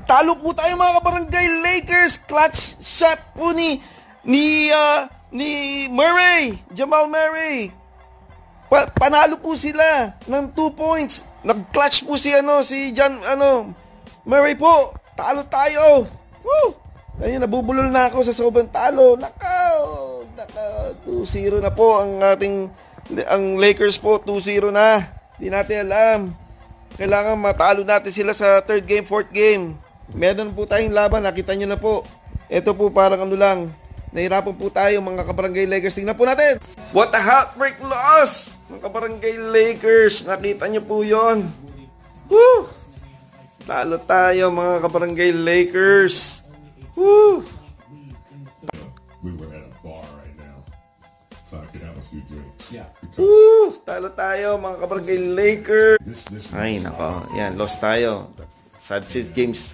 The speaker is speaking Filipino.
Talo po tayo mga kabarangay Lakers. Clutch shot po ni Murray, Jamal Murray. Panalo po sila ng 2 points. Nag-clutch po si John Murray po. Talo tayo. Woo! Ayun, nabubulol na ako sa sobrang talo. Nakaw. 2-0 na po ang Lakers po. 2-0 na. Hindi natin alam. Kailangan matalo natin sila sa 3rd game, 4th game. Meron po tayong laban. Nakita nyo na po. Ito po parang lang. Nahirapan po tayo mga kabarangay Lakers. Tingnan po natin. What a heartbreak loss! Mga kabarangay Lakers. Nakita nyo po yun. Woo! Talo tayo mga kabarangay Lakers. Woo! We were at a bar right now, so I could have a few drinks. Yeah. Woo! Talo tayo mga kabarangay Lakers. This Ay nako, yan, lost tayo. Sad si James